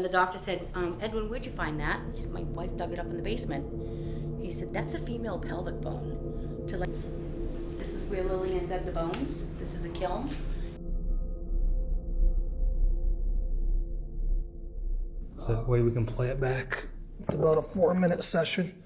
the doctor said, Edwin, where'd you find that? He said, my wife dug it up in the basement. He said, that's a female pelvic bone. This is where Lillian dug the bones. This is a kiln. So that way we can play it back. It's about a 4-minute session.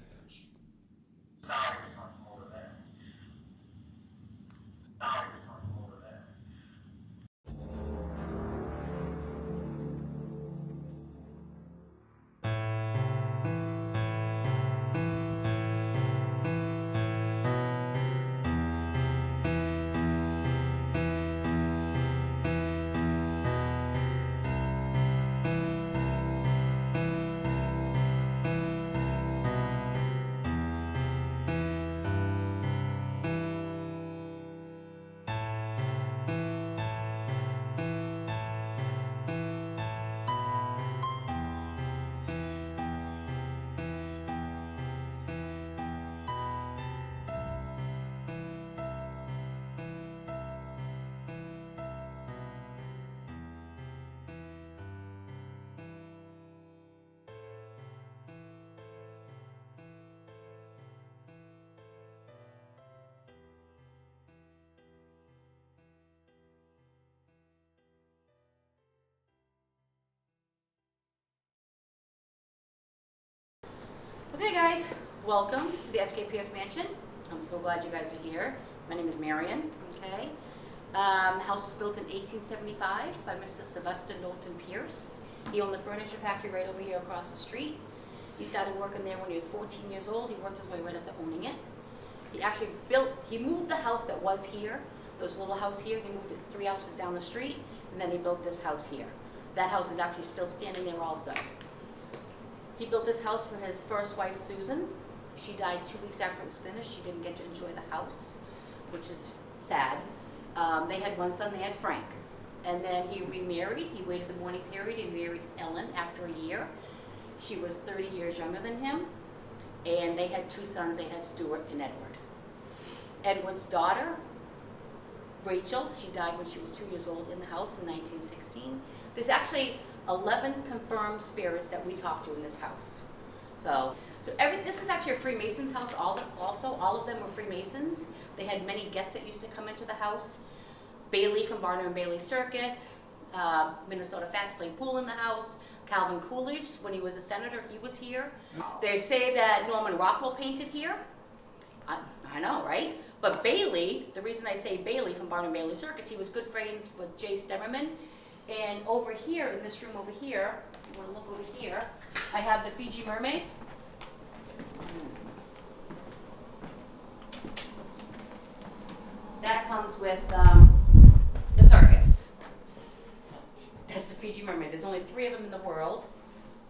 Okay guys, welcome to the SK Pierce Mansion. I'm so glad you guys are here. My name is Marion, okay? House was built in 1875 by Mr. Sylvester Knowlton Pierce. He owned the furniture factory right over here across the street. He started working there when he was 14 years old. He worked his way right up to owning it. He moved the house that was here, this little house here, he moved it 3 houses down the street, and then he built this house here. That house is actually still standing there also. He built this house for his first wife, Susan. She died 2 weeks after it was finished. She didn't get to enjoy the house, which is sad. They had one son, they had Frank. And then he remarried. He waited the mourning period and married Ellen after a year. She was 30 years younger than him. And they had 2 sons. They had Stuart and Edward. Edward's daughter, Rachel, she died when she was 2 years old in the house in 1916. There's actually 11 confirmed spirits that we talked to in this house. This is actually a Freemasons house. All of them were Freemasons. They had many guests that used to come into the house. Bailey from Gardner and Bailey Circus, Minnesota Fats played pool in the house. Calvin Coolidge, when he was a senator, he was here. They say that Norman Rockwell painted here. I know, right? But Bailey, the reason I say Bailey from Gardner and Bailey Circus, he was good friends with Jay Stemmerman. And over here, in this room over here, if you want to look over here, I have the Fiji Mermaid. That comes with the circus. That's the Fiji Mermaid. There's only 3 of them in the world,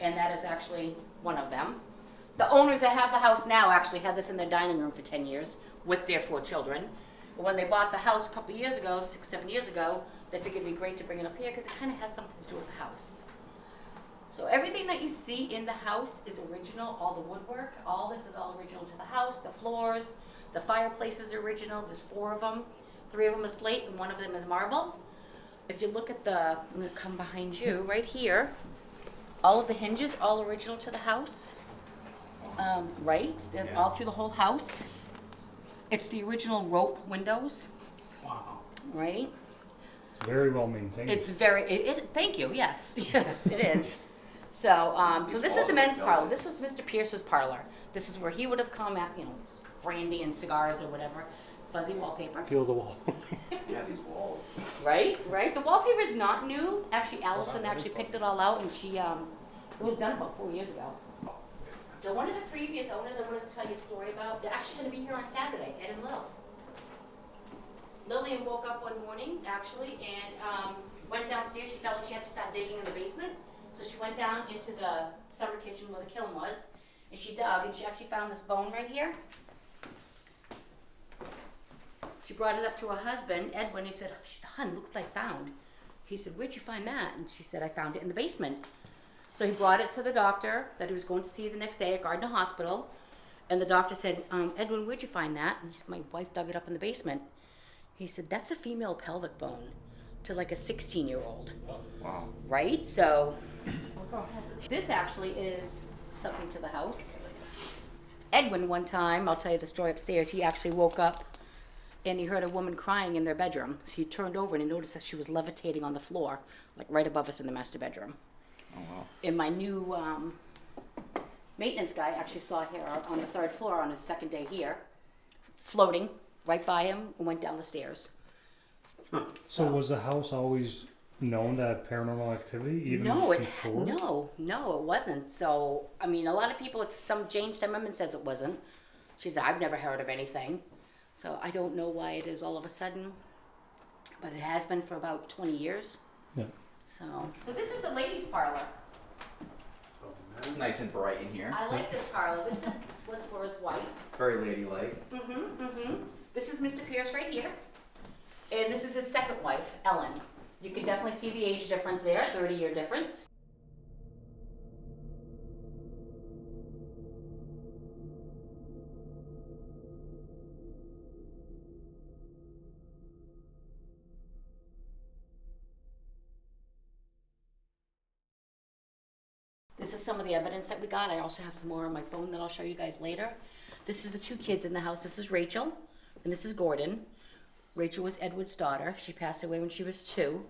and that is actually one of them. The owners that have the house now actually had this in their dining room for 10 years with their 4 children. But when they bought the house a couple years ago, 6-7 years ago, they figured it'd be great to bring it up here because it kind of has something to do with the house. So everything that you see in the house is original, all the woodwork, all this is all original to the house, the floors, the fireplace is original, there's 4 of them. 3 of them are slate and 1 of them is marble. If you look at I'm gonna come behind you, right here, all of the hinges, all original to the house, right? They're all through the whole house. It's the original rope windows. Wow. Right? It's very well maintained. It's thank you, yes, yes, it is. So this is the men's parlor. This was Mr. Pierce's parlor. This is where he would have come at, brandy and cigars or whatever. Fuzzy wallpaper. Feel the wall. Yeah, these walls. Right. The wallpaper is not new. Actually, Allison picked it all out, and it was done about 4 years ago. So one of the previous owners I wanted to tell you a story about, they're actually going to be here on Saturday, Ed and Lil. Lillian woke up one morning, actually, and went downstairs. She felt like she had to start digging in the basement. So she went down into the summer kitchen where the kiln was, and she dug, and she actually found this bone right here. She brought it up to her husband, Edwin. He said, "Hun, look what I found." He said, "Where'd you find that?" And she said, "I found it in the basement." So he brought it to the doctor that he was going to see the next day at Gardner Hospital. And the doctor said, "Edwin, where'd you find that?" And he said, "My wife dug it up in the basement." He said, "That's a female pelvic bone to like a 16-year-old. Wow. Right? So This actually is something to the house. Edwin, one time, I'll tell you the story upstairs, he actually woke up and he heard a woman crying in their bedroom. So he turned over and he noticed that she was levitating on the floor, like right above us in the master bedroom. Oh, wow. And my new maintenance guy actually saw her on the 3rd floor on his 2nd day here, floating right by him and went down the stairs. So was the house always known to have paranormal activity even before? No, it wasn't. So, I mean, a lot of people, Jane Stemmerman says it wasn't. She said, I've never heard of anything. So I don't know why it is all of a sudden, but it has been for about 20 years. Yeah. So this is the ladies' parlor. It's nice and bright in here. I like this parlor. This was for his wife. It's very ladylike. This is Mr. Pierce right here. And this is his second wife, Ellen. You can definitely see the age difference there, 30-year difference. This is some of the evidence that we got. I also have some more on my phone that I'll show you guys later. This is the 2 kids in the house. This is Rachel, and this is Gordon. Rachel was Edward's daughter. She passed away when she was 2.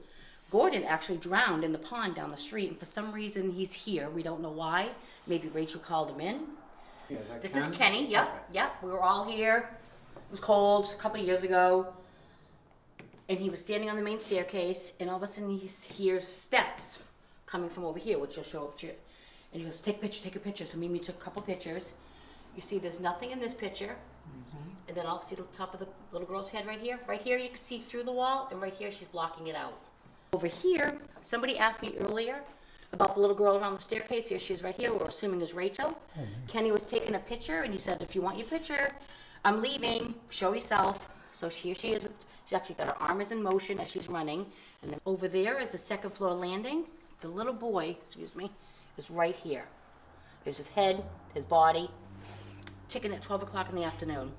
Gordon actually drowned in the pond down the street, and for some reason he's here. We don't know why. Maybe Rachel called him in. Yeah, This is Kenny. Yep. We were all here. It was cold a couple of years ago. And he was standing on the main staircase, and all of a sudden he hears steps coming from over here, which will show up to you. And he goes, take a picture. So Mimi took a couple pictures. You see there's nothing in this picture. And then I'll see the top of the little girl's head right here. Right here you can see through the wall, and right here she's blocking it out. Over here, somebody asked me earlier about the little girl around the staircase. Here she is right here. We're assuming is Rachel. Kenny was taking a picture, and he said, if you want your picture, I'm leaving. Show yourself. So here she is. She's actually got her arm is in motion as she's running. And then over there is the 2nd floor landing. The little boy, is right here. There's his head, his body. Chicken at 12 o'clock in the afternoon.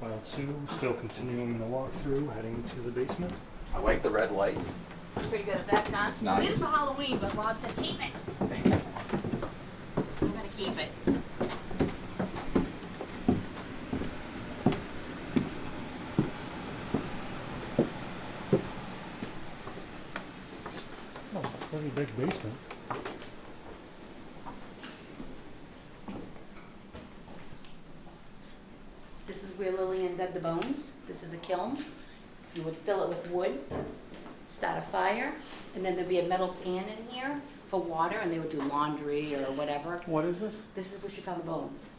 File 2, still continuing the walkthrough, heading to the basement. I like the red lights. Pretty good effect, huh? It's nice. This is for Halloween, but Rob said keep it. So I'm gonna keep it. Oh, it's a pretty big basement. This is where Lillian dug the bones. This is a kiln. You would fill it with wood, start a fire, and then there'd be a metal pan in here for water, and they would do laundry or whatever. What is this? This is where she found the bones.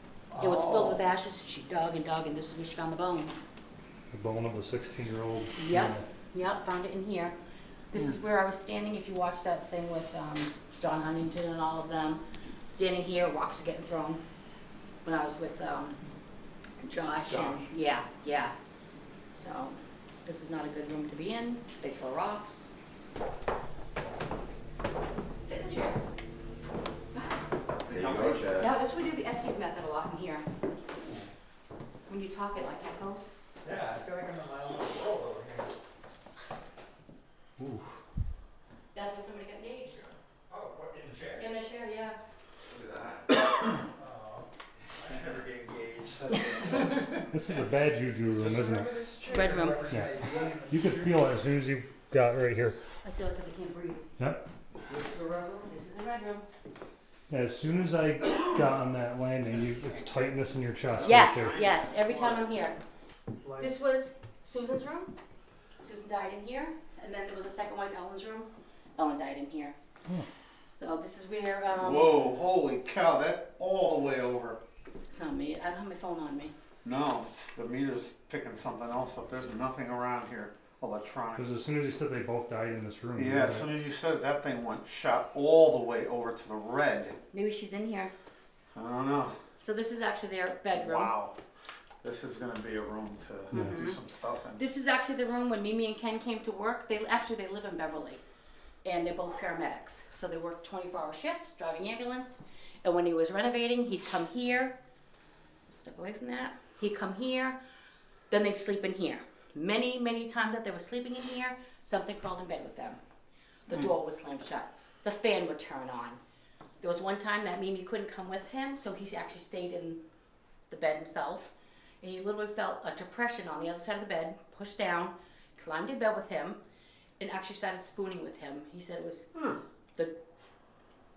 It was filled with ashes. She dug, and this is where she found the bones. The bone of a 16-year-old. Yep, found it in here. This is where I was standing, if you watch that thing with John Huntington and all of them. Standing here, rocks are getting thrown. When I was with Josh. And yeah. So, this is not a good room to be in. They throw rocks. Sit in the chair. There you go, Chad. Yeah, that's why we do the Estes method a lot in here. When you talk, it like echoes. Yeah, I feel like I'm in my own world over here. Oof. That's where somebody got engaged. Oh, what, in the chair? In the chair, yeah. Look at that. Oh, I never get engaged. This is a bad juju room, isn't it? Red room. Yeah. You could feel it as soon as you got right here. I feel it because I can't breathe. Yep. This is the red room. This is the red room. Yeah, as soon as I got on that landing, it's tightness in your chest. Yes, right there. yes. Every time I'm here. This was Susan's room. Susan died in here. And then there was a second wife, Ellen's room. Ellen died in here. Oh. So this is where, Whoa, holy cow, that all the way over. it's not me. I don't have my phone on me. No, it's, the meter's picking something else up. There's nothing around here. electronic. Because as soon as you said they both died in this room. Yeah, as soon as you said it, that thing went shot all the way over to the red. Maybe she's in here. I don't know. So this is actually their bedroom. Wow. This is gonna be a room to do some stuff in. This is actually the room when Mimi and Ken came to work. They live in Beverly, and they're both paramedics. So they work 24-hour shifts, driving ambulance. And when he was renovating, he'd come here. Step away from that. He'd come here. Then they'd sleep in here. Many, many times that they were sleeping in here, something crawled in bed with them. The door would slam shut. The fan would turn on. There was one time that Mimi couldn't come with him, so he actually stayed in the bed himself. And he literally felt a depression on the other side of the bed, pushed down, climbed in bed with him, and actually started spooning with him. He said it was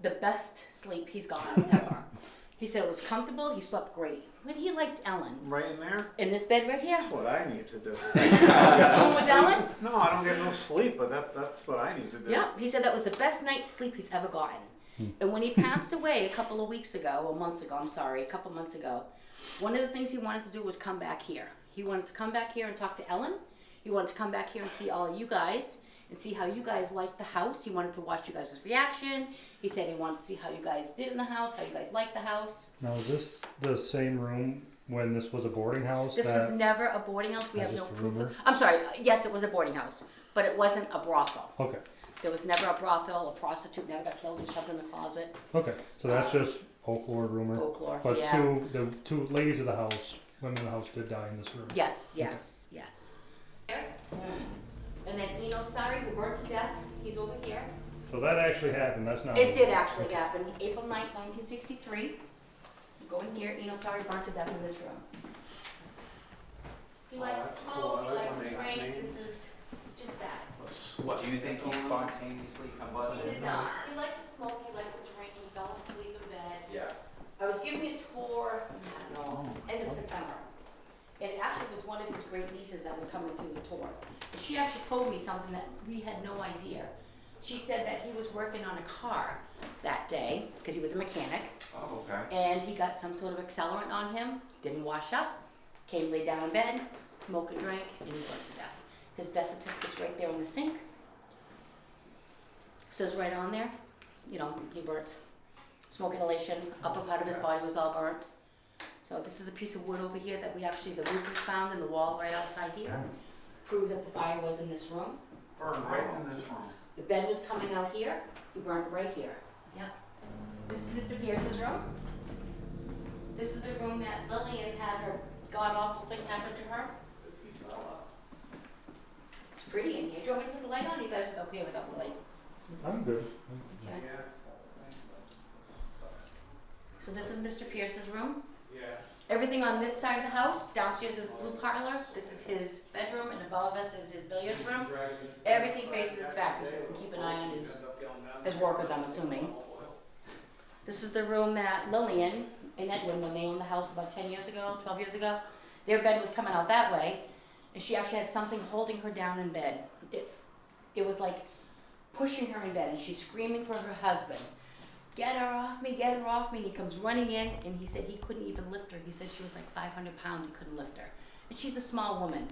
the best sleep he's gotten ever. He said it was comfortable, he slept great. But he liked Ellen. Right in there? In this bed right here. That's what I need to do. Spoon with Ellen? No, I don't get no sleep, but that's what I need to do. Yeah, he said that was the best night's sleep he's ever gotten. And when he passed away a couple of months ago, one of the things he wanted to do was come back here. He wanted to come back here and talk to Ellen. He wanted to come back here and see all of you guys and see how you guys liked the house. He wanted to watch you guys' reaction. He said he wanted to see how you guys did in the house, how you guys liked the house. Now, is this the same room when this was a boarding house? This was never a boarding house. We That's have no just a proof. rumor? I'm sorry. Yes, it was a boarding house, but it wasn't a brothel. Okay. There was never a brothel. A prostitute never got killed and shoved in the closet. Okay. So that's just folklore, rumor. Folklore. But yeah. the two ladies of the house, women in the house, did die in this room. Yes. Yes. And then Eno Sari, who burned to death, he's over here. So that actually happened. That's not. It did actually happen. April 9th, 1963. You go in here, Eno Sari burned to death in this room. He likes to that's smoke, cool. I he like likes when to they have drink. names. This is just sad. What Do you think he spontaneously combusted? He did not. He liked to smoke, he liked to drink, he fell asleep in bed. Yeah. I was giving a tour, I don't know, end of September. And it actually was one of his great nieces that was coming through the tour. And she actually told me something that we had no idea. She said that he was working on a car that day, because he was a mechanic, Oh, okay. and he got some sort of accelerant on him, didn't wash up, came lay down in bed, smoked and drank, and he burned to death. His death certificate's right there in the sink. Says right on there, you know, he burnt. Smoke inhalation, upper part of his body was all burnt. So this is a piece of wood over here that we actually, the roof was found in the wall right outside here. Proves that the fire was in this room. Burned right in this room. The bed was coming out here, he burned right here. Yep. This is Mr. Pierce's room. This is the room that Lillian had her god-awful thing happen to her. It's pretty in here. Do you want me to put the light on? You guys are okay without the light? I'm good. Okay. So this is Mr. Pierce's room. Yeah. Everything on this side of the house, downstairs is blue parlor, this is his bedroom, and above us is his billiards room. Everything faces his factory, so we can keep an eye on his workers, I'm assuming. This is the room that Lillian and Edwin, when they owned the house about 10 years ago, 12 years ago, their bed was coming out that way, and she actually had something holding her down in bed. It was like pushing her in bed, and she's screaming for her husband. Get her off me, get her off me. And he comes running in, and he said he couldn't even lift her. He said she was like 500 pounds, he couldn't lift her. And she's a small woman.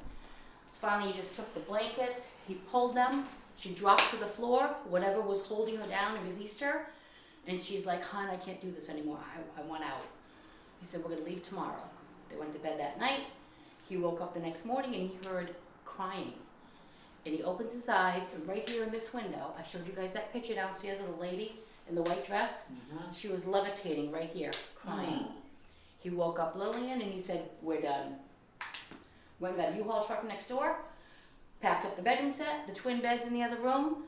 So finally he just took the blankets, he pulled them, she dropped to the floor, whatever was holding her down, and released her. And she's like, hon, I can't do this anymore, I want out. He said, we're gonna leave tomorrow. They went to bed that night. He woke up the next morning and he heard crying. And he opens his eyes, and right here in this window, I showed you guys that picture downstairs of the lady in the white dress. She was levitating right here, crying. He woke up Lillian and he said, we're done. Went and got a U-Haul truck next door, packed up the bedroom set, the twin beds in the other room,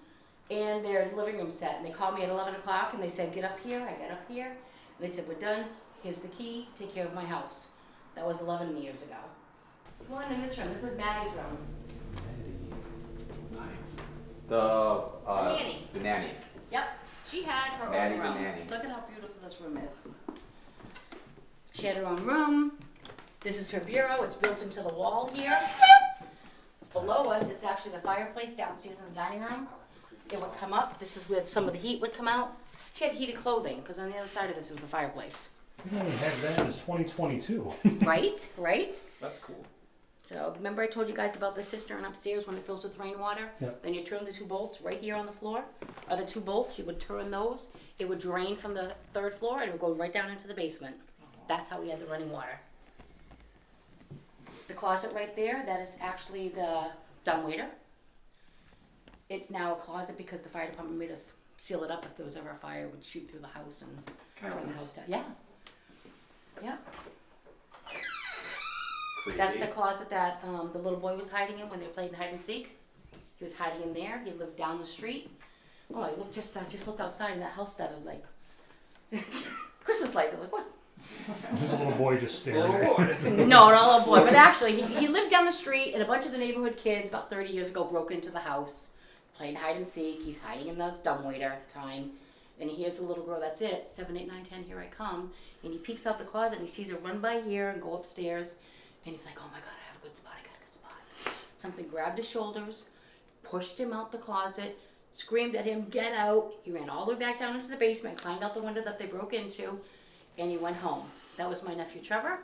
and their living room set. And they called me at 11 o'clock and they said, get up here. I got up here. And they said, we're done. Here's the key. Take care of my house. That was 11 years ago. Come on in this room. This is Maddie's room. Nice. Nanny. The nanny. Yep. She had her Nanny own the room. nanny. Look at how beautiful this room is. She had her own room. This is her bureau. It's built into the wall here. Below us, it's actually the fireplace downstairs in the dining room. It would come up. This is where some of the heat would come out. She had heated clothing, because on the other side of this is the fireplace. We only had that as 2022. Right? Right? That's cool. So remember I told you guys about the cistern upstairs when it fills with rainwater? Yep. Then you turn the two bolts right here on the floor, or the two bolts, you would turn those. It would drain from the third floor and it would go right down into the basement. That's how we had the running water. The closet right there, that is actually the dumbwaiter. It's now a closet because the fire department made us seal it up if there was ever a fire, it would shoot through the house and burn the house down. Yeah. Yeah. That's the closet that the little boy was hiding in when they were playing hide and seek. He was hiding in there. He lived down the street. Oh, I looked just looked outside and that house started like Christmas lights. I was like, what? There's a little boy just standing Little there. boy. No, not a little boy, but actually he lived down the street and a bunch of the neighborhood kids about 30 years ago broke into the house, played hide and seek. He's hiding in the dumbwaiter at the time. And he hears a little girl, that's it, 7, 8, 9, 10, here I come. And he peeks out the closet and he sees her run by here and go upstairs. And he's like, oh my God, I have a good spot, I got a good spot. Something grabbed his shoulders, pushed him out the closet, screamed at him, get out. He ran all the way back down into the basement, climbed out the window that they broke into, and he went home. That was my nephew Trevor.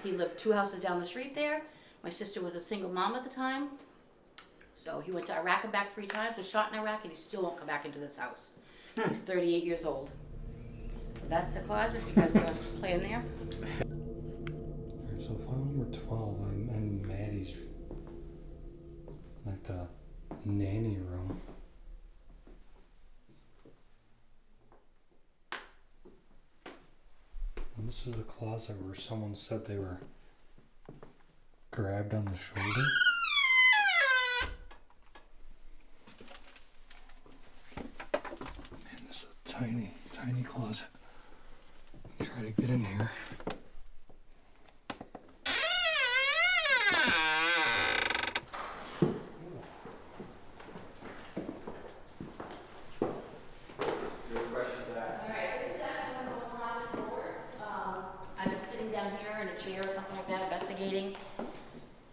He lived 2 houses down the street there. My sister was a single mom at the time. So he went to Iraq and back 3 times, was shot in Iraq, and he still won't come back into this house. He's 38 years old. So that's the closet. You guys want to play in there? So file number 12, I'm in Maddie's, like the nanny room. And this is the closet where someone said they were grabbed on the shoulder. Man, this is a tiny, tiny closet. Try to get in here.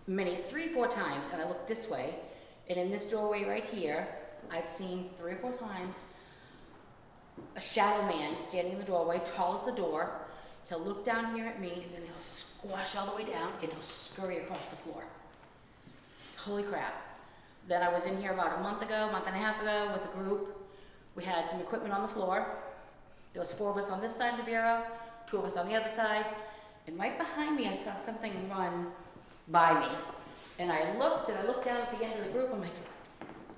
Many 3 or 4 times, and I look this way, and in this doorway right here, I've seen 3 or 4 times a shadow man standing in the doorway, tall as the door. He'll look down here at me, and then he'll squash all the way down, and he'll scurry across the floor. Holy crap. Then I was in here about a month and a half ago with a group. We had some equipment on the floor. There was 4 of us on this side of the bureau, 2 of us on the other side, and right behind me I saw something run by me. And I looked down at the end of the group. I'm like,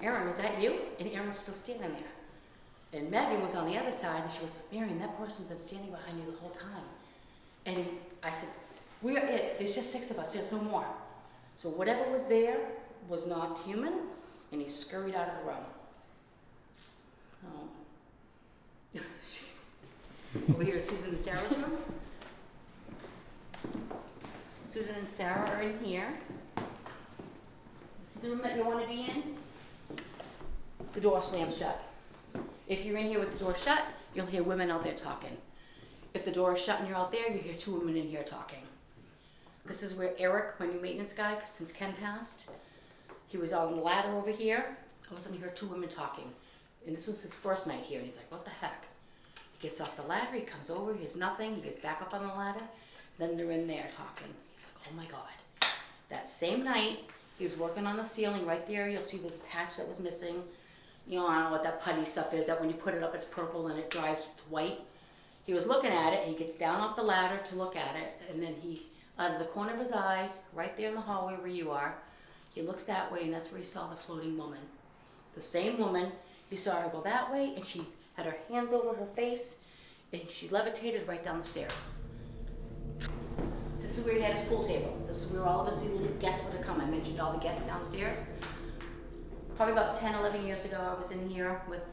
Erin, was that you? And Erin was still standing there. And Megan was on the other side, and she goes, Marion, that person's been standing behind you the whole time. And I said, we are it. There's just 6 of us. There's no more. So whatever was there was not human, and he scurried out of the room. Oh. Over here is Susan and Sarah's room. Susan and Sarah are in here. This is the room that you want to be in. The door slams shut. If you're in here with the door shut, you'll hear women out there talking. If the door is shut and you're out there, you hear 2 women in here talking. This is where Eric, my new maintenance guy, since Ken passed, he was on the ladder over here. All of a sudden, you heard 2 women talking. And this was his first night here. And he's like, what the heck? He gets off the ladder, he comes over, he hears nothing, he gets back up on the ladder. Then they're in there talking. He's like, oh my God. That same night, he was working on the ceiling right there. You'll see this patch that was missing. You know, I don't know what that putty stuff is, that when you put it up, it's purple and it dries to white. He was looking at it, and he gets down off the ladder to look at it, and then he, out of the corner of his eye, right there in the hallway where you are, he looks that way, and that's where he saw the floating woman. The same woman, he saw her go that way, and she had her hands over her face, and she levitated right down the stairs. This is where he had his pool table. This is where all of his guests would have come. I mentioned all the guests downstairs. Probably about 10, 11 years ago, I was in here with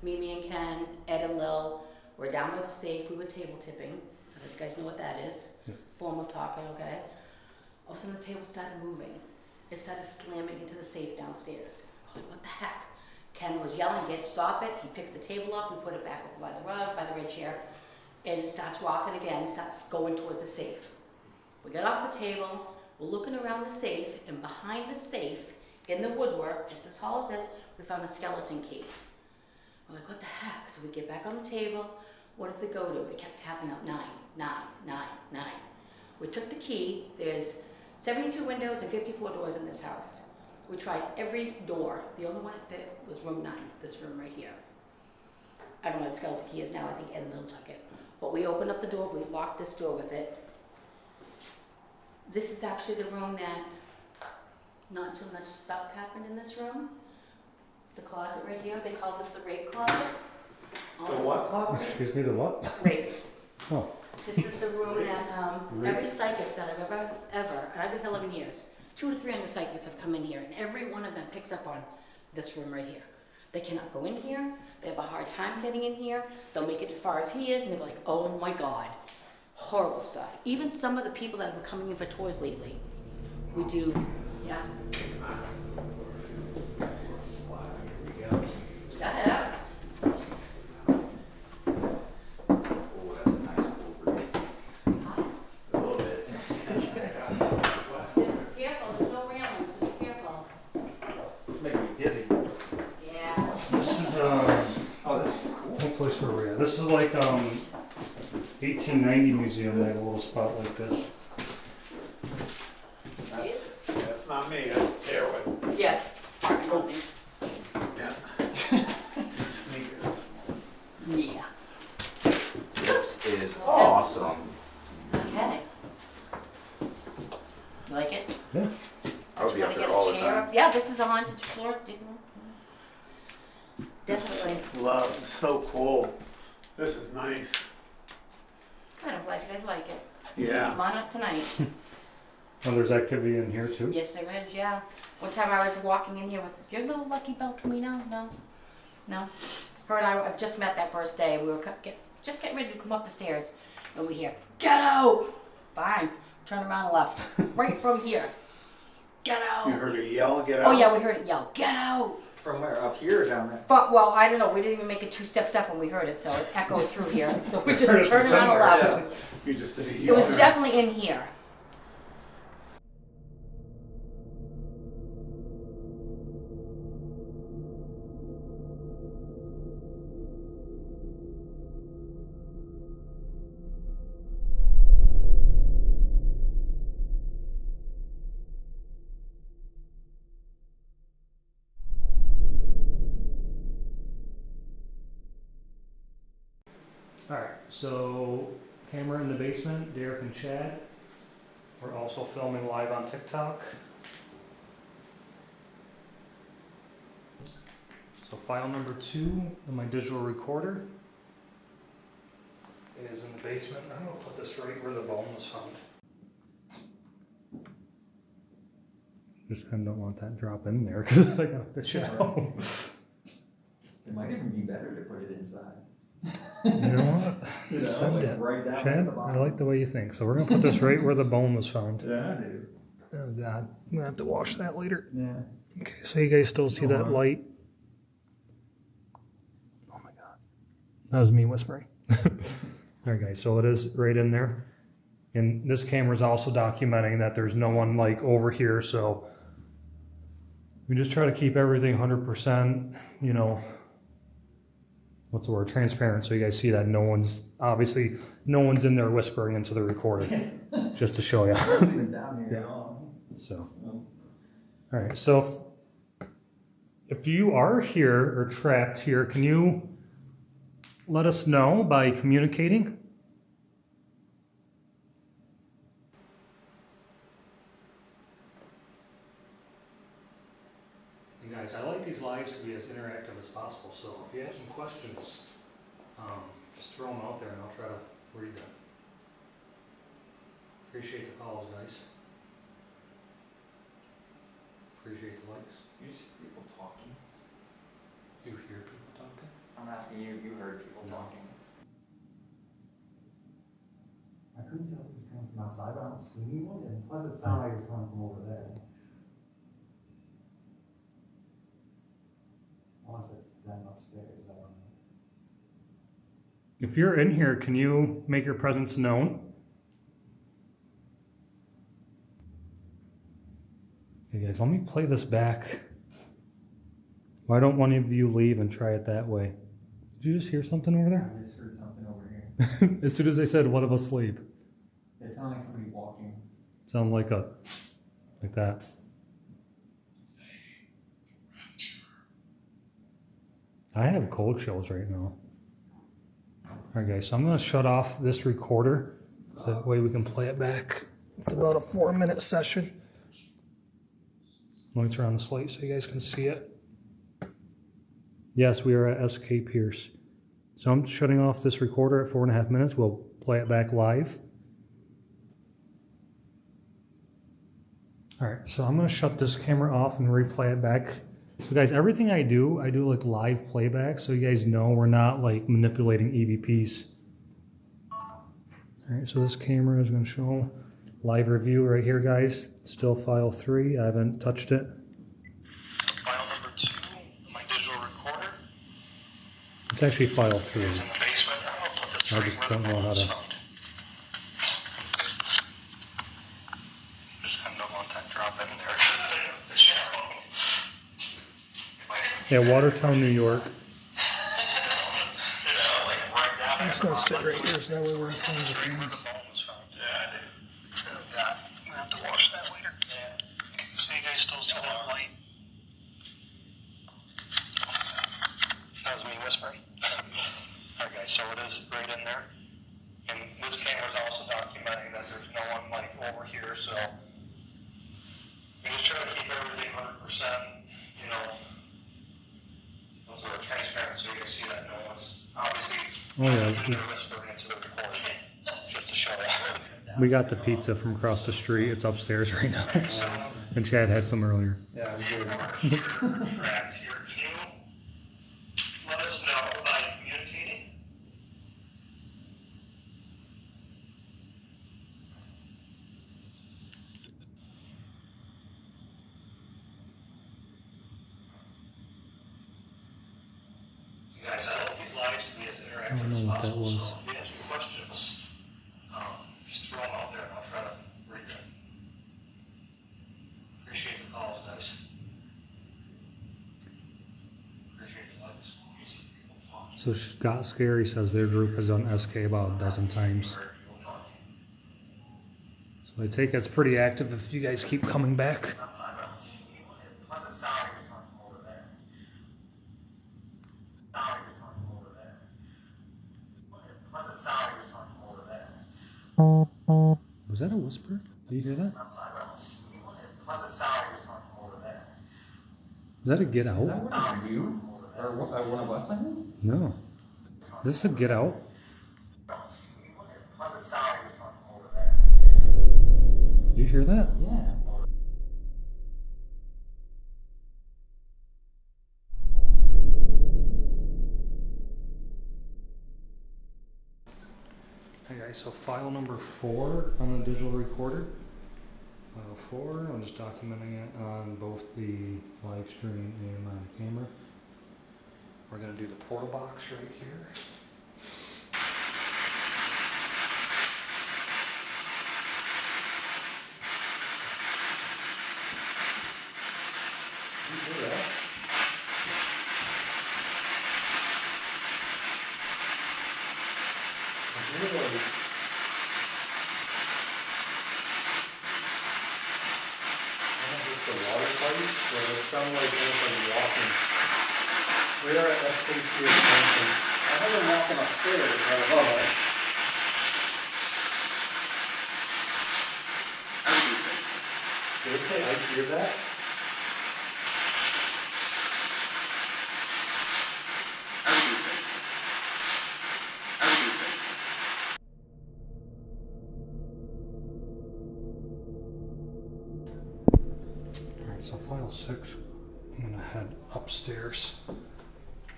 Mimi and Ken, Ed and Lil. We're down by the safe. We were table tipping. I don't know if you guys know what that is. Yeah. Form of talking, okay? All of a sudden, the table started moving. It started slamming into the safe downstairs. I'm like, what the heck? Ken was yelling, stop it. He picks the table up. We put it back over by the rug, by the red chair. And it starts rocking again, starts going towards the safe. We got off the table, we're looking around the safe, and behind the safe, in the woodwork, just as tall as this, we found a skeleton key. We're like, what the heck? So we get back on the table, what does it go to? It kept tapping out 9, 9, 9, 9. We took the key, there's 72 windows and 54 doors in this house. We tried every door. The only one that fit was room 9, this room right here. I don't know what the skeleton key is now. I think Ed and Lil took it. But we opened up the door. We locked this door with it. This is actually the room that not too much stuff happened in this room. The closet right here. They call this the rape closet. The what closet? Excuse me, the what? Rape. Oh. This is the room that every psychic that I've ever, and I've been here 11 years, 200 to 300 psychics have come in here, and every one of them picks up on this room right here. They cannot go in here. They have a hard time getting in here. They'll make it as far as he is, and they're like, oh my God. Horrible stuff. Even some of the people that have been coming in for tours lately, we do, yeah. Go ahead out. Oh, that's a nice cool breeze. A little bit. Just be careful, there's no railings, so be careful. It's making me dizzy. Yeah. This is Oh, this is cool. what place were we at? This is like 1890 museum. They have a little spot like this. That's not me, that's a stairway. Yes. Apartment Yeah. Sneakers. building. Yeah. This is awesome. Okay. You like it? Yeah. I would be up Wanna there get a all the chair time. up? Yeah, this is a haunted floor. Definitely. Love, so cool. This is nice. Good, I'm glad you guys like it. Yeah. Come on up tonight. Oh, there's activity in here too. Yes, there is, yeah. One time I was walking in here with, you know Lucky Bell Camino? No? No? Her and I just met that first day. We were just getting ready to come up the stairs. And we hear, get out! Fine. Turn around and left. Right from here. Get out! You heard her yell, get out? Oh yeah, we heard it yell, get out! From where? Up here or down there? But, well, I don't know. We didn't even make it 2 steps up when we heard it, so it echoed through here. So we just Heard it from turned around and somewhere, left. You just did a It was definitely in here. Alright, so camera in the basement, Derek and Chad. We're also filming live on TikTok. So file number 2 on my digital recorder is in the basement. I'm gonna put this right where the bone was found. Just kind of don't want that drop in there because I gotta fish it out. It might even be better to put it inside. You know what? You know, Send like it. right down Chad, at the I bottom. like the way you think. So we're gonna put this right where the bone was found. Yeah, dude. Oh God, I'm gonna have to wash that later. Yeah. Okay, so you guys still see that Uh-huh. light? Oh my God, that was me whispering. All right, guys, so it is right in there, and this camera is also documenting that there's no one like over here. So we just try to keep everything 100%. You know, what's the word? Transparent. So you guys see that no one's in there whispering into the recorder, just to show you. It's even down here Yeah. at all. So, all right. So, if you are here or trapped here, can you let us know by communicating? And guys, I like these lives to be as interactive as possible. So, if you have some questions, just throw them out there, and I'll try to read them. Appreciate the calls, guys. Appreciate the likes. You see people talking? You hear people talking? I'm asking you if you heard people talking. I couldn't tell if it was coming from outside, but I don't see anyone. And plus, it sounded like it was coming from over there. Unless it's them upstairs, I don't know. If you're in here, can you make your presence known? Hey guys, let me play this back. Why don't one of you leave and try it that way? Did you just hear something over there? I just heard something over here. As soon as they said one of us leave. It sounded like somebody walking. Sound like a like that. I have cold chills right now. Alright guys, so I'm going to shut off this recorder so that way we can play it back. It's about a 4-minute session. Let me turn on the slate so you guys can see it. Yes, we are at SK Pierce. So I'm shutting off this recorder at 4.5 minutes. We'll play it back live. Alright, so I'm going to shut this camera off and replay it back. So guys, everything I do like live playback, so you guys know we're not like manipulating EVPs. Alright, so this camera is going to show live review right here, guys. Still file 3, I haven't touched it. File number 2, my digital recorder. It's actually file 3. It's in the basement. I'll put the I just don't know how to... Just kind of don't want that drop in there. Yeah, Watertown, New York. I'm just going to sit right here so that way we're in front of the cameras. We have to wash that later. Okay, so you guys still see that light? That was me whispering. Alright guys, so it is right in there. And this camera is also documenting that there's no one like over here, so we just try to keep everything 100%, you know, sort of transparent so you can see that no one's obviously whispering into the recording just to show that. We got the pizza from across the street. It's upstairs right now. And Chad had some earlier. Yeah, we do. Correct. Here, can you let us know by communicating? You guys, I hope these lives to be as interactive I don't know as what that possible. was. So if you have some questions, just throw them out there and I'll try to read them. Appreciate the calls, guys. Appreciate the likes. So Scott Scary says their group has done SK about a dozen times. So I take it's pretty active if you guys keep coming back. Was that a whisper? Did you hear that? Is that a get out? Is that one of you? Or one of us, I think? No. Is this a get out? Did you hear that? Yeah. Hey guys, so file number 4 on the digital recorder. File 4, I'm just documenting it on both the live stream and on camera. We're going to do the portal box right here. The water pipes, but it sounded like almost like walking. We are at SK Pierce Mansion. I heard them walking upstairs right above us. Did they say I hear that? Alright, so file 6, I'm going to head upstairs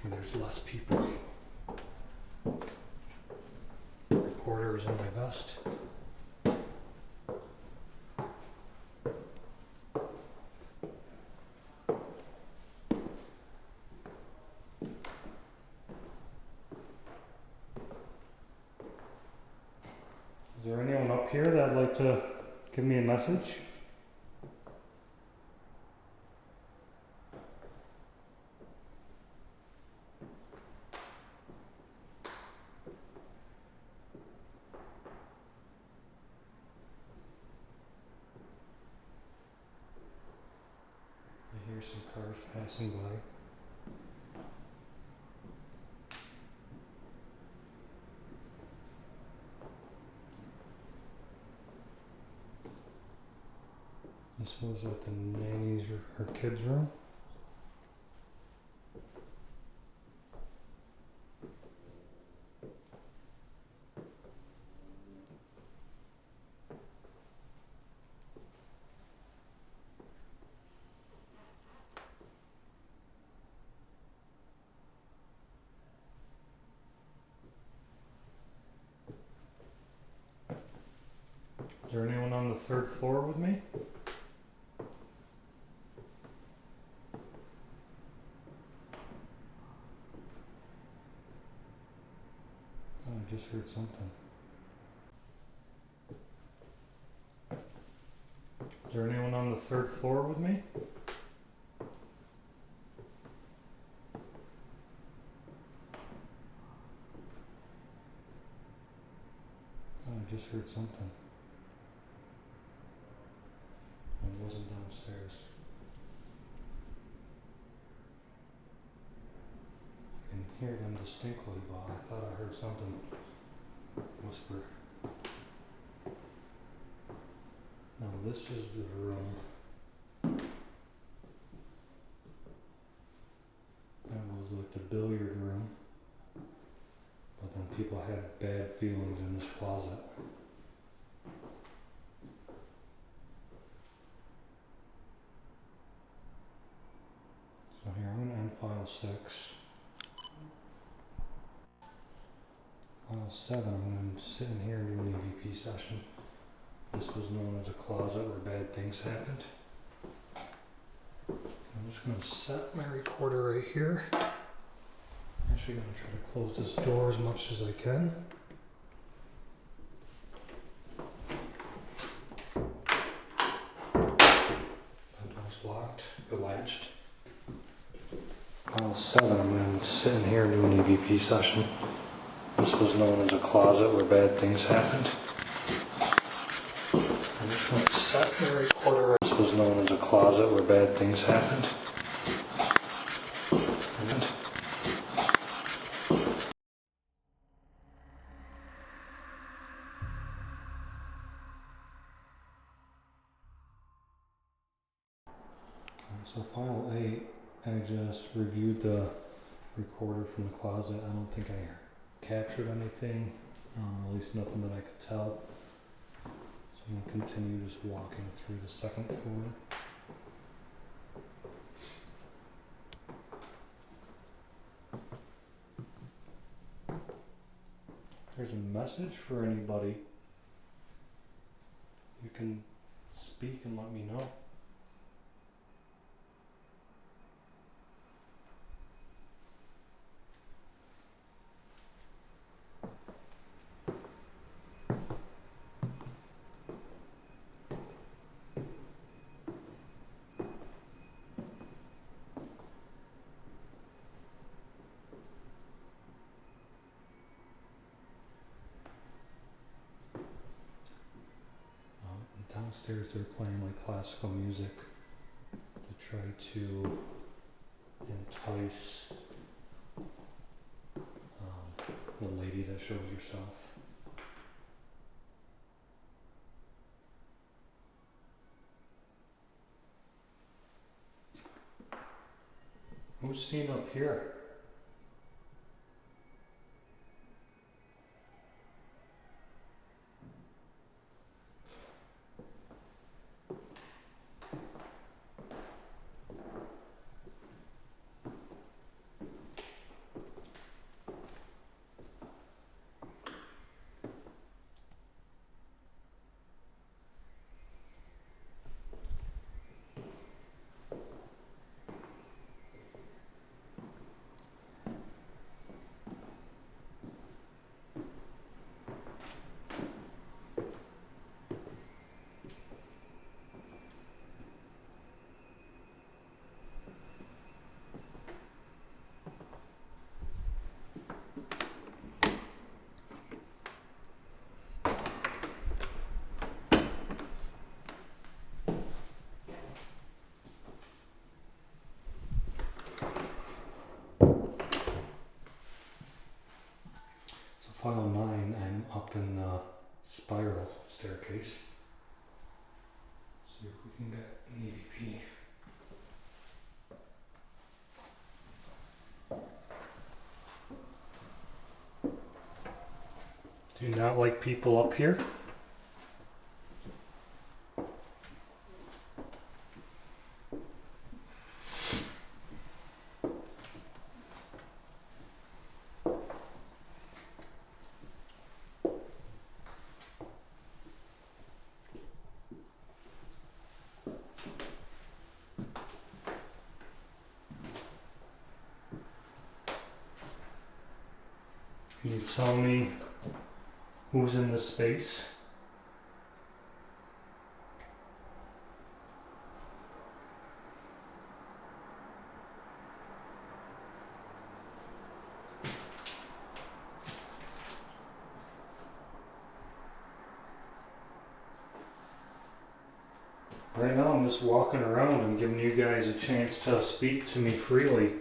where there's less people. Recorder is in my vest. Is there anyone up here that'd like to give me a message? cars passing by. This was at the nanny's or her kids' room. Is there anyone on the third floor with me? Oh, I just heard something. Is there anyone on the third floor with me? Oh, I just heard something. It wasn't downstairs. I can hear them distinctly, but I thought I heard something whisper. Now this is the room. That was like the billiard room. But then people had bad feelings in this closet. So here, I'm going to end file 6. File 7, I'm going to sit in here and do an EVP session. This was known as a closet where bad things happened. I'm just going to set my recorder right here. I'm actually going to try to close this door as much as I can. That door's locked, but latched. File 7, I'm going to sit in here and do an EVP session. This was known as a closet where bad things happened. I'm just going to set my recorder. This was known as a closet where bad things happened. So file 8, I just reviewed the recorder from the closet. I don't think I captured anything, at least nothing that I could tell. So I'm going to continue just walking through the second floor. If there's a message for anybody, you can speak and let me know. Downstairs they're playing like classical music to try to entice the lady that shows herself. Who's seen up here? file 9, I'm up in the spiral staircase. See if we can get an EVP. Do you not like people up here? Can you tell me who's in this space? Right now I'm just walking around and giving you guys a chance to speak to me freely.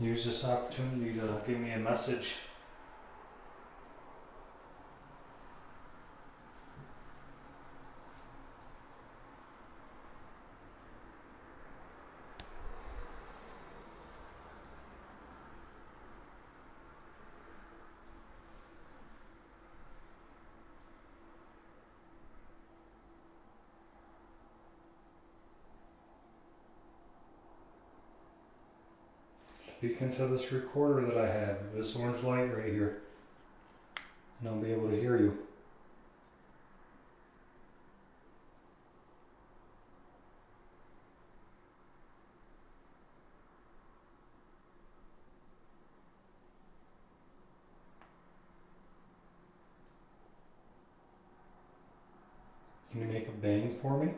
Use this opportunity to give me a message. Speak into this recorder that I have, this orange light right here, and I'll be able to hear you. Can you make a bang for me?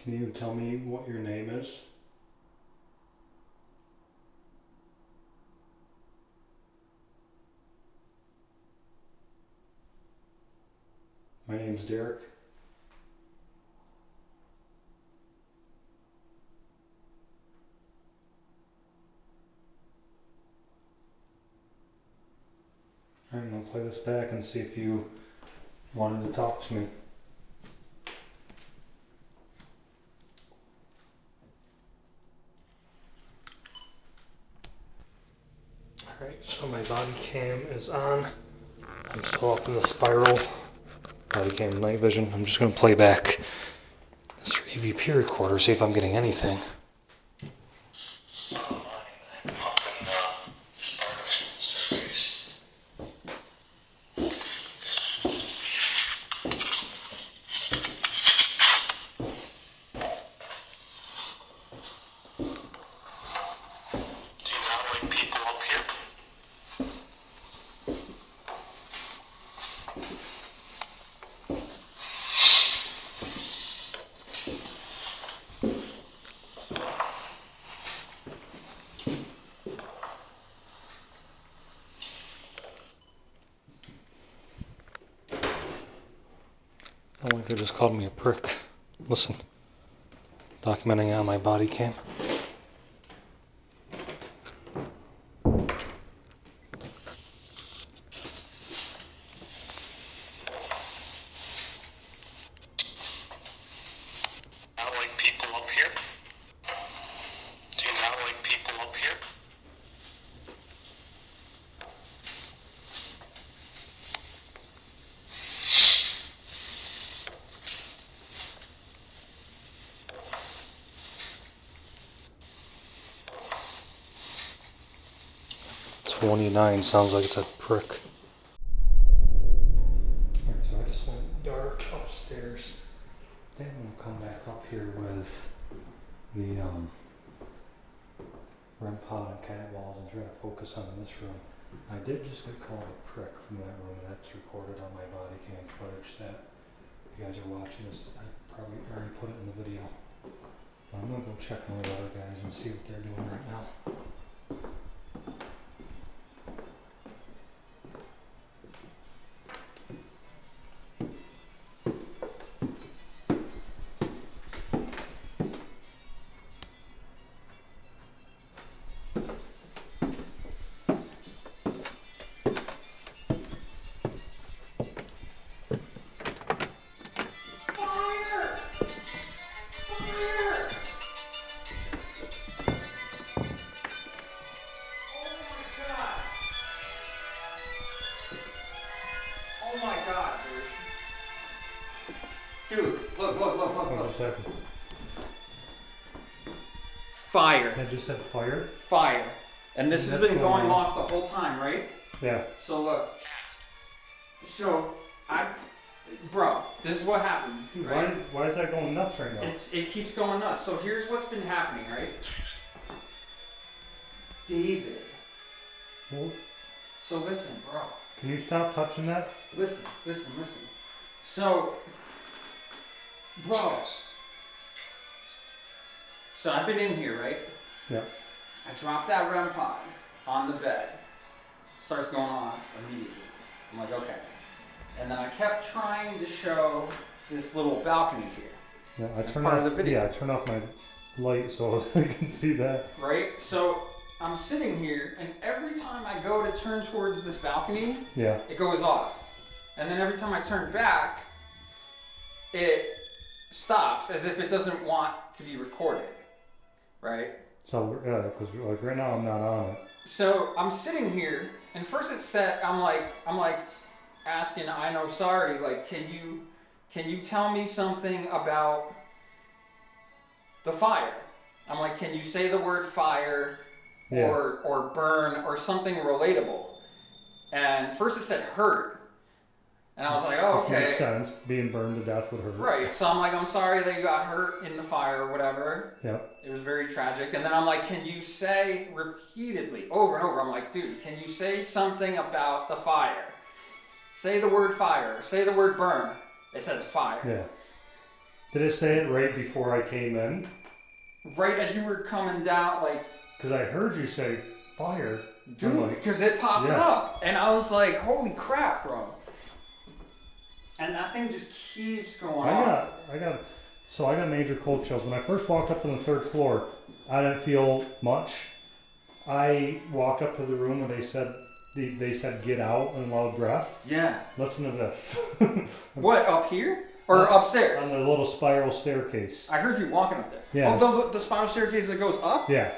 Can you tell me what your name is? My name's Derek. I'm gonna play this back and see if you wanted to talk to me. Alright, so my body cam is on. I'm still up in the spiral. Body cam night vision. I'm just going to play back this EVP recorder, see if I'm getting anything. I don't like they just called me a prick. Listen, documenting it on my body cam. Not like people up here? Do you not like people up here? .29 sounds like it's a prick. Alright, so I just went dark upstairs. Then I'm gonna come back up here with the REM pod and cat walls and try to focus on this room. I did just get called a prick from that room, and that's recorded on my body cam footage that if you guys are watching this, I probably already put it in the video. But I'm gonna go check on the other guys and see what they're doing right now. Dude, look. What just happened? Fire. I just said fire? Fire. And this has That's been going going on. off the whole time, right? Yeah. So look. Bro, this is what happened. Dude, right? why is that going nuts right now? It keeps going nuts. So here's what's been happening, right? David. Well, So listen, bro. can you stop touching that? Listen. So, bro. So I've been in here, right? Yeah. I dropped that REM pod on the bed. Starts going off immediately. I'm like, okay. And then I kept trying to show this little balcony here. Yeah, I That's turned part off of the video. Yeah, I turned off my light so I can see that. Right? So I'm sitting here, and every time I go to turn towards this balcony, Yeah. it goes off. And then every time I turn back, it stops as if it doesn't want to be recorded. Right? So yeah, because like right now I'm not on it. So I'm sitting here, and first it said, I'm like asking, I know, sorry, like, can you tell me something about the fire? I'm like, can you say the word fire Yeah. or burn or something relatable? And first it said hurt, and I was like, oh, Which makes okay, sense. Being burned to death would hurt. right. So I'm like, I'm sorry that you got hurt in the fire or whatever. Yeah. It was very tragic. And then I'm like, can you say repeatedly, over and over, I'm like, dude, can you say something about the fire? Say the word fire. Say the word burn. It says fire. Yeah. Did it say it right before I came in? Right as you were coming down, like, Because I heard you say fire. I'm dude, like, because it popped yeah. up. And I was like, holy crap, bro. And that thing just keeps going off. I got major cold chills. When I first walked up on the 3rd floor, I didn't feel much. I walked up to the room where they said get out in loud breath. Yeah. Listen to this. What, up here? Or upstairs? On the little spiral staircase. I heard you walking up there. Yes. Oh, the spiral staircase that goes up? Yeah.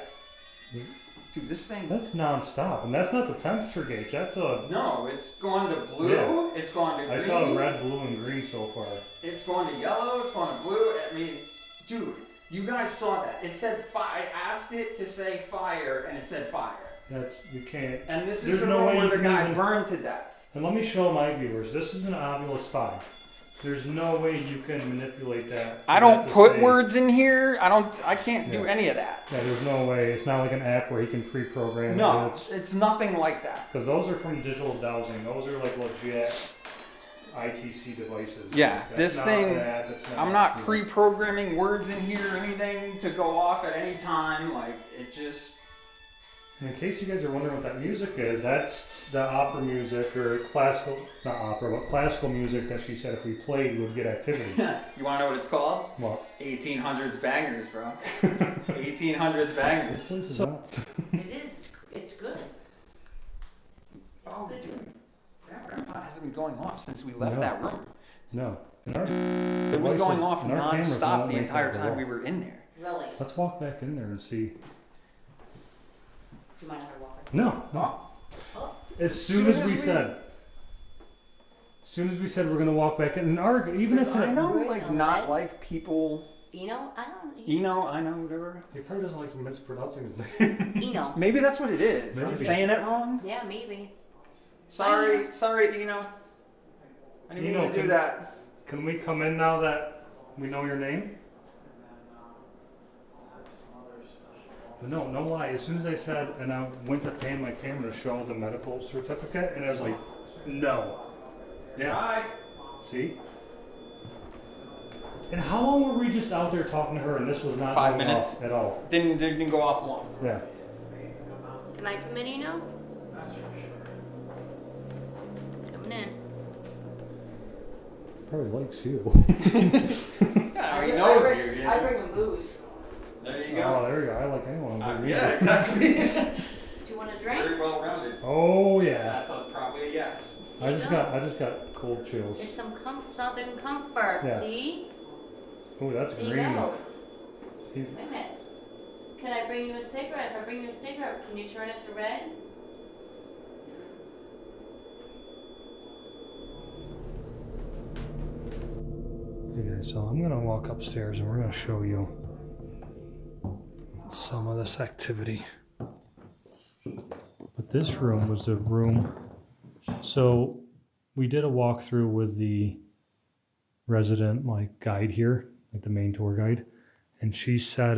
Dude, this thing... That's non-stop. And that's not the temperature gauge. That's a... No, it's going to blue. Yeah. It's going to green. I saw red, blue, and green so far. It's going to yellow. It's going to blue. I mean, dude, you guys saw that. It said fire. I asked it to say fire, and it said fire. You can't... And this There's is the no one way where you the can guy even- burned to death. And let me show my viewers. This is an Ovilus 5. There's no way you can manipulate that. I don't put words in here. I can't do Yeah. any of that. Yeah, there's no way. It's not like an app where he can pre-program No, it. it's nothing like that. Because those are from digital dowsing. Those are like legit ITC devices. Yeah, That's this not thing, an app, it's I'm not you know. pre-programming words in here or anything to go off at any time. Like, it just... And in case you guys are wondering what that music is, that's the opera music or classical, not opera, but classical music that she said if we played would get activity. You want to know what it's called? What? 1800s bangers, bro. 1800s bangers. This place is Oh, nuts. It is. It's good. It's Oh, good. dude. That REM pod hasn't been going off since we left No. that room. No. And our It was going off and our cameras non-stop won't the make entire that go time we off. were in there. Really? Let's walk back in there and see. Do you mind if I walk? No, no. Oh. As soon as we said we're gonna walk back in, and our even if I it, know, Right like, on not that. like people, Eno? I don't. I know, whatever. he probably doesn't like mispronouncing his name. Eno. Maybe that's what it is. I'm Maybe. saying it wrong. Yeah, maybe. Sorry, Eno. I didn't Eno, mean to do can- that. Can we come in now that we know your name? But no lie. As soon as I said, and I went to pan my camera to show the medical certificate, and I was like, no. Yeah. Hi. See? And how long were we just out there talking to her, and this was not 5 going minutes. off at all? Didn't go off once. Yeah. Can I come in, Eno? Coming in. Probably likes you. Yeah, he knows you. I bring him booze. There you Oh, go. there you go. I like anyone. but you. Yeah, exactly. Do you want a drink? Very well rounded. Oh yeah. That's probably a yes. I just got cold It's chills. some southern comfort. Yeah. See? Oh, that's There you green. go. You- Wait a minute. Can I bring you a cigarette? If I bring you a cigarette, can you turn it to red? Hey So I'm gonna walk upstairs and we're gonna show you some of this activity. But this room was the room. So we did a walkthrough with the resident guide here, the main tour guide, and she said,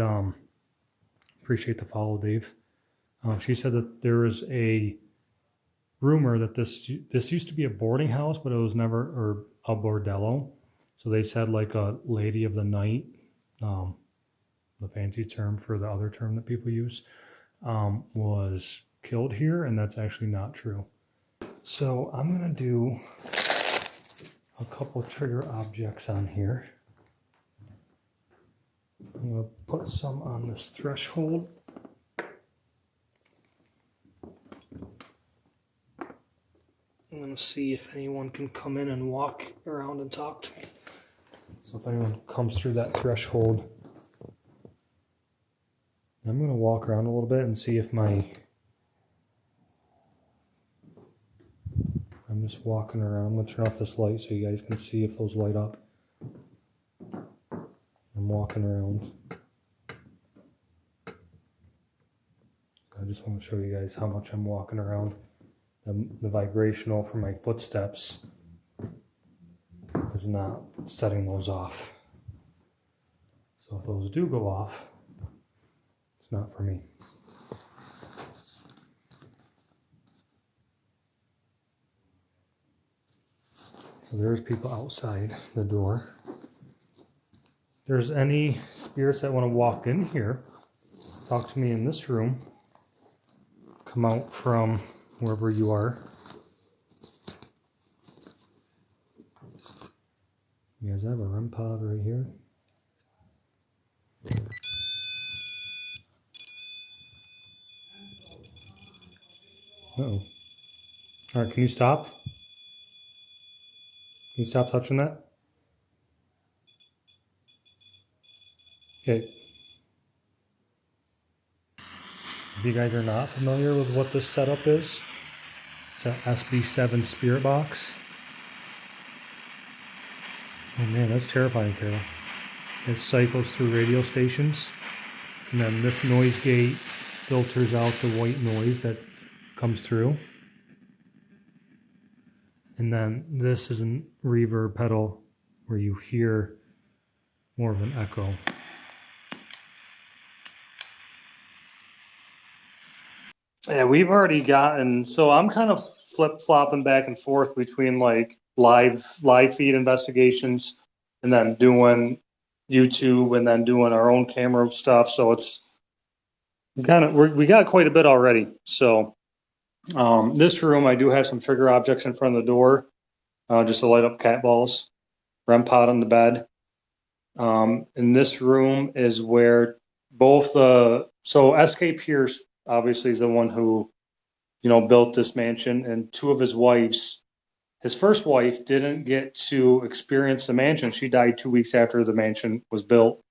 appreciate the follow, Dave. She said that there was a rumor that this used to be a boarding house, but it was never, or a bordello. So they said a lady of the night, the fancy term for the other term that people use, was killed here, and that's actually not true. So I'm gonna do a couple trigger objects on here. I'm gonna put some on this threshold. I'm gonna see if anyone can come in and walk around and talk to me. So if anyone comes through that threshold, I'm gonna walk around a little bit and see if I'm just walking around. I'm gonna turn off this light so you guys can see if those light up. I'm walking around. I just want to show you guys how much I'm walking around. The vibrational from my footsteps is not setting those off. So if those do go off, it's not for me. So there's people outside the door. If there's any spirits that want to walk in here, talk to me in this room. Come out from wherever you are. You guys have a REM pod right here. Uh-oh. All right, can you stop? Can you stop touching that? Okay. If you guys are not familiar with what this setup is, it's an SB7 spirit box. Oh man, that's terrifying, Carol. It cycles through radio stations, and then this noise gate filters out the white noise that comes through. And then this is a reverb pedal where you hear more of an echo. Yeah, we've already gotten, so I'm kind of flip-flopping back and forth between live feed investigations and then doing YouTube and then doing our own camera stuff. So it's we got quite a bit already. So this room, I do have some trigger objects in front of the door, just to light up cat balls, REM pod on the bed. In this room is where both so S.K. Pierce obviously is the one who, built this mansion, and two of his wives. His first wife didn't get to experience the mansion. She died 2 weeks after the mansion was built.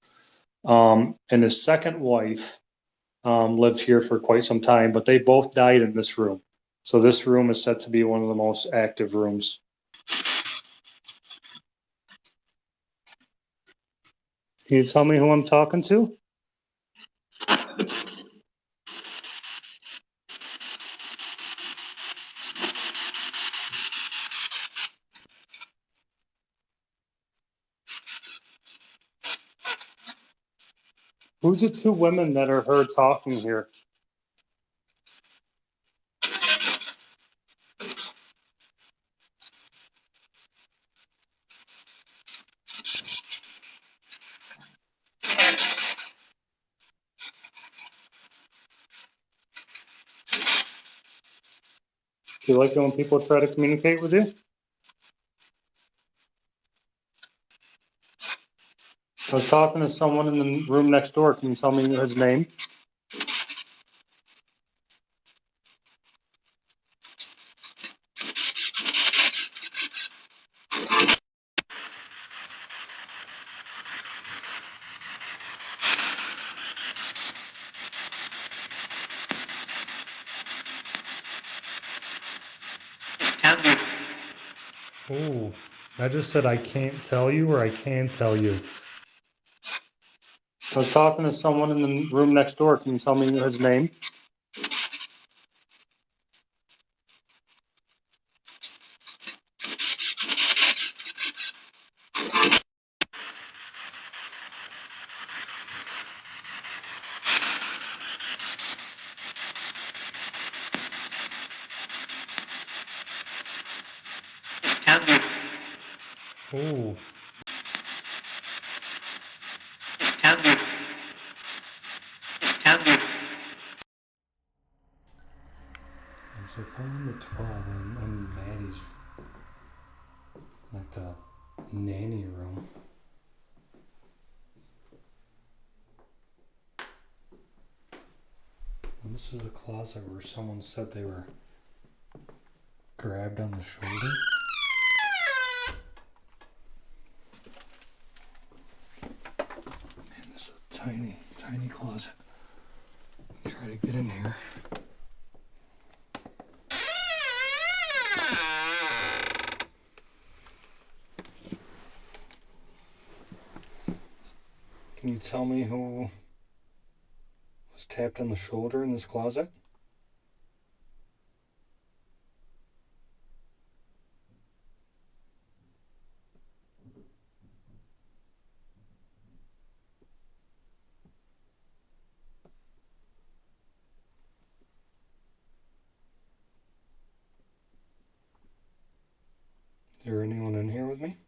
And his second wife lived here for quite some time, but they both died in this room. So this room is said to be one of the most active rooms. Can you tell me who I'm talking to? Who's the two women that are heard talking here? Do you like it when people try to communicate with you? I was talking to someone in the room next door. Can you tell me his name? Oh, I just said I can't tell you, or I can tell you. I was talking to someone in the room next door. Can you tell me his name? Oh. So if I'm on the 12 and Maddie's like the nanny room. And this is the closet where someone said they were grabbed on the shoulder. Man, this is a tiny, tiny closet. Try to get in here. Can you tell me who was tapped on the shoulder in this closet? Is there anyone in here with me?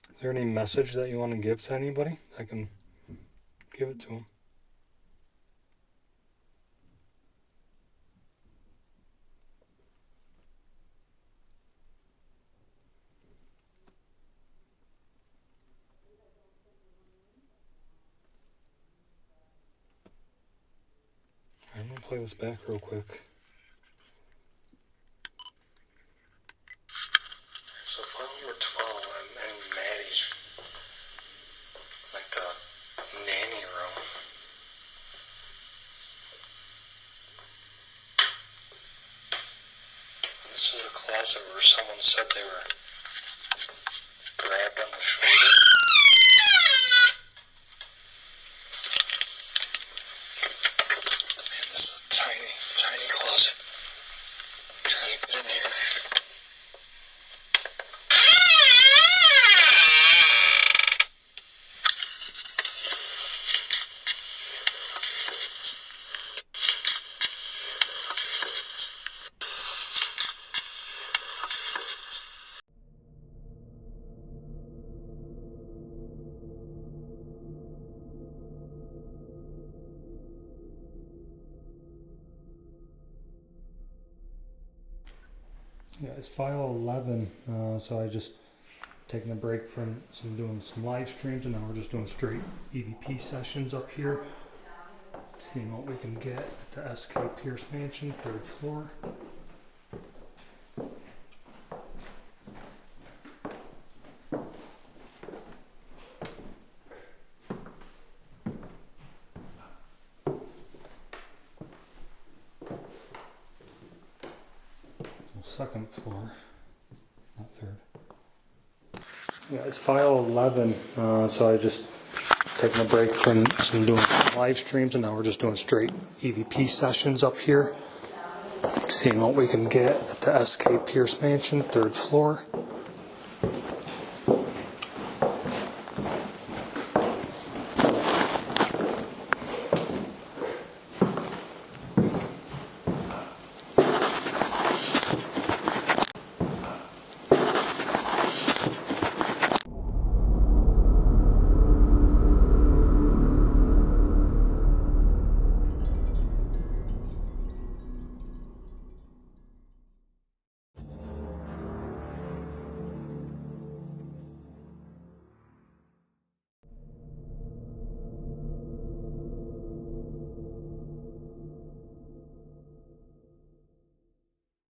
Is there any message that you want to give to anybody? I can give it to them. I'm going to play this back real quick. So if I'm number 12 and Maddie's like the nanny room. This is a closet where someone said they were grabbed on the shoulder. Man, this is a tiny, tiny closet. I'm trying to get in here. Yeah, it's file 11, so I just taking a break from doing some live streams, and now we're just doing straight EVP sessions up here. Seeing what we can get at the SK Pierce Mansion, 3rd floor. So 2nd floor, not 3rd. Yeah, it's file 11, so I just taking a break from doing live streams, and now we're just doing straight EVP sessions up here. Seeing what we can get at the SK Pierce Mansion, 3rd floor.